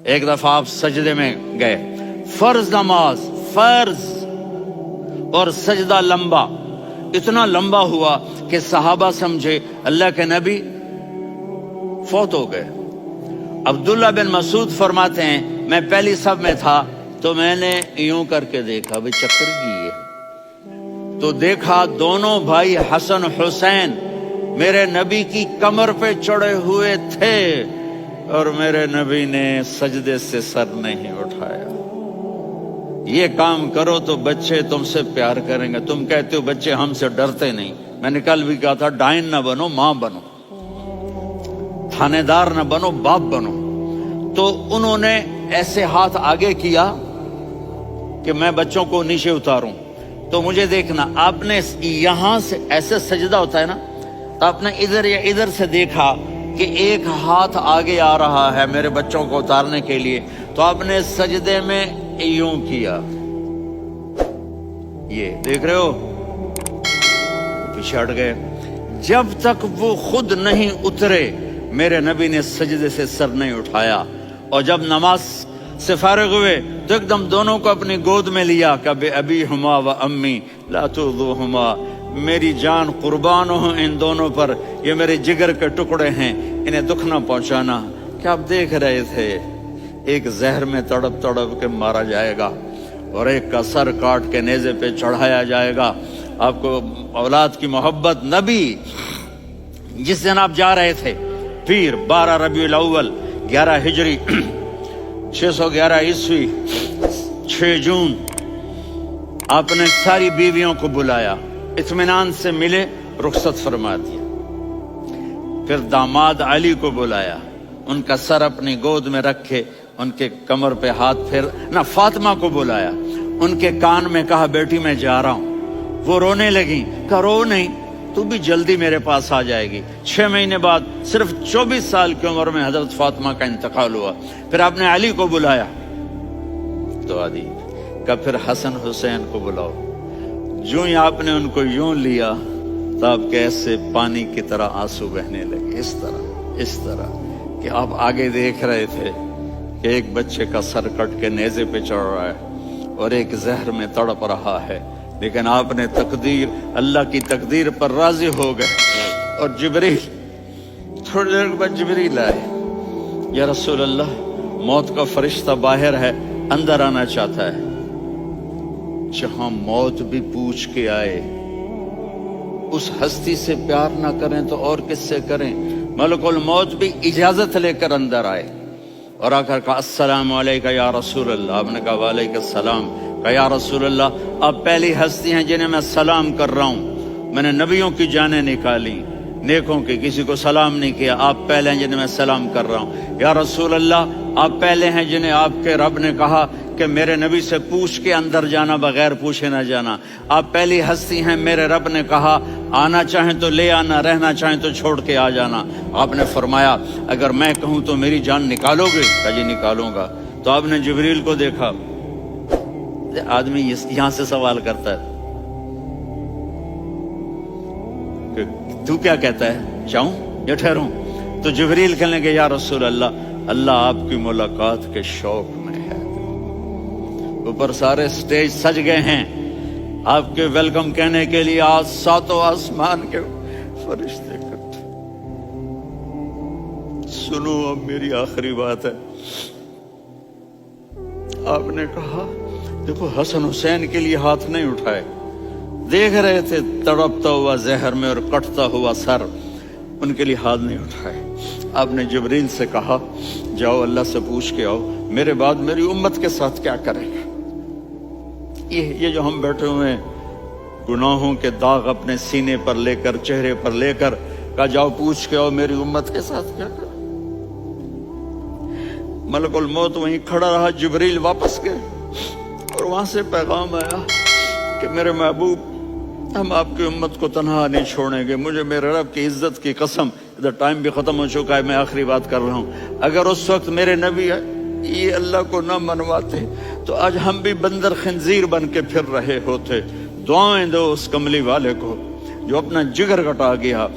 ایک دفعہ آپ سجدے میں گئے، فرض نماز، فرض، اور سجدہ لمبا، اتنا لمبا ہوا کہ صحابہ سمجھے اللہ کے نبی فوت ہو گئے۔ عبداللہ بن مسعود فرماتے ہیں میں پہلی صف میں تھا تو میں نے یوں کر کے دیکھا، بھی چکر کی ہے، تو دیکھا دونوں بھائی حسن حسین میرے نبی کی کمر پہ چڑھے ہوئے تھے اور میرے نبی نے سجدے سے سر نہیں اٹھایا۔ یہ کام کرو تو بچے تم سے پیار کریں گے۔ تم کہتے ہو بچے ہم سے ڈرتے نہیں، میں نے کل بھی کہا تھا ڈائن نہ بنو، ماں بنو، تھانے دار نہ بنو، باپ بنو۔ تو انہوں نے ایسے ہاتھ آگے کیا کہ میں بچوں کو نیچے اتاروں، تو مجھے دیکھنا، آپ نے یہاں سے ایسے سجدہ ہوتا ہے نا، تو آپ نے ادھر یا ادھر سے دیکھا کہ ایک ہاتھ آگے آ رہا ہے میرے بچوں کو اتارنے کے لیے، تو آپ نے سجدے میں یوں کیا، یہ دیکھ رہے ہو، پیچھے ہٹ گئے۔ جب تک وہ خود نہیں اترے میرے نبی نے سجدے سے سر نہیں اٹھایا، اور جب نماز سے فارغ ہوئے تو ایک دم دونوں کو اپنی گود میں لیا کہ بے ابی ہما و امی لا تؤذوہما، میری جان قربان ہو ان دونوں پر، یہ میرے جگر کے ٹکڑے ہیں، انہیں دکھ نہ پہنچانا۔ کیا آپ دیکھ رہے تھے ایک زہر میں تڑپ تڑپ کے مارا جائے گا اور ایک کا سر کاٹ کے نیزے پہ چڑھایا جائے گا۔ آپ کو اولاد کی محبت، نبی جس دن آپ جا رہے تھے پیر 12 ربیع الاول 11 ہجری 611 عیسوی 6 جون، آپ نے ساری بیویوں کو بلایا، اطمینان سے ملے، رخصت فرما دیا۔ پھر داماد علی کو بلایا، ان کا سر اپنی گود میں رکھے، ان کے کمر پہ ہاتھ پھر نہ، فاطمہ کو بلایا، ان کے کان میں کہا بیٹی میں جا رہا ہوں۔ وہ رونے لگیں، کہا رو نہیں، تو بھی جلدی میرے پاس آ جائے گی۔ 6 مہینے بعد صرف 24 سال کی عمر میں حضرت فاطمہ کا انتقال ہوا۔ پھر آپ نے علی کو بلایا، تو علی کا پھر حسن حسین کو بلاؤ۔ جو ہی آپ نے ان کو یوں لیا تو آپ کے ایسے پانی کی طرح آنسو بہنے لگے، اس طرح کہ آپ آگے دیکھ رہے تھے کہ ایک بچے کا سر کٹ کے نیزے پہ چڑھ رہا ہے اور ایک زہر میں تڑپ رہا ہے، لیکن آپ نے تقدیر، اللہ کی تقدیر پر راضی ہو گئے۔ اور جبریل، تھوڑی دیر بعد جبریل آئے، یا رسول اللہ موت کا فرشتہ باہر ہے، اندر آنا چاہتا ہے۔ جہاں موت بھی پوچھ کے آئے، اس ہستی سے پیار نہ کریں تو اور کس سے کریں؟ ملک الموت بھی اجازت لے کر اندر آئے اور آ کر کہا السلام علیکہ یا رسول اللہ۔ آپ نے کہا وعلیکم السلام۔ کہا یا رسول اللہ آپ پہلی ہستی ہیں جنہیں میں سلام کر رہا ہوں، میں نے نبیوں کی جانیں نکالی، نیکوں کی، کسی کو سلام نہیں کیا، آپ پہلے ہیں جنہیں میں سلام کر رہا ہوں۔ یا رسول اللہ آپ پہلے ہیں جنہیں آپ کے رب نے کہا کہ میرے نبی سے پوچھ کے اندر جانا، بغیر پوچھے نہ جانا۔ آپ پہلی ہستی ہیں، میرے رب نے کہا آنا چاہیں تو لے آنا، رہنا چاہیں تو چھوڑ کے آ جانا۔ آپ نے فرمایا اگر میں کہوں تو میری جان نکالو گے؟ کہا جی نکالوں گا۔ تو آپ نے جبریل کو دیکھا، آدمی یہاں سے سوال کرتا ہے کہ تو کیا کہتا ہے، جاؤں یا ٹھہروں؟ تو جبریل کہنے لگے یا رسول اللہ، اللہ آپ کی ملاقات کے شوق میں ہے۔ اوپر سارے سٹیج سج گئے ہیں آپ کے ویلکم کہنے کے لیے، آج 7 آسمان کے فرشتے اکٹھے۔ سنو اب میری آخری بات ہے۔ آپ نے کہا دیکھو حسن حسین کے لیے ہاتھ نہیں اٹھائے، دیکھ رہے تھے تڑپتا ہوا زہر میں اور کٹتا ہوا سر، ان کے لیے ہاتھ نہیں اٹھائے۔ آپ نے جبریل سے کہا جاؤ اللہ سے پوچھ کے آؤ میرے بعد میری امت کے ساتھ کیا کرے گا۔ یہ جو ہم بیٹھے ہوئے ہیں گناہوں کے داغ اپنے سینے پر لے کر، چہرے پر لے کر، کہا جاؤ پوچھ کے آؤ میری امت کے ساتھ کیا کرے۔ ملک الموت وہیں کھڑا رہا، جبریل واپس گئے اور وہاں سے پیغام آیا کہ میرے محبوب ہم آپ کی امت کو تنہا نہیں چھوڑیں گے، مجھے میرے رب کی عزت کی قسم، ادھر ٹائم بھی ختم ہو چکا ہے، میں آخری بات کر رہا ہوں، اگر اس وقت میرے نبی یہ اللہ کو نہ منواتے تو آج ہم بھی بندر خنزیر بن کے پھر رہے ہوتے۔ دعائیں دو اس کملی والے کو جو اپنا جگر کٹا گیا۔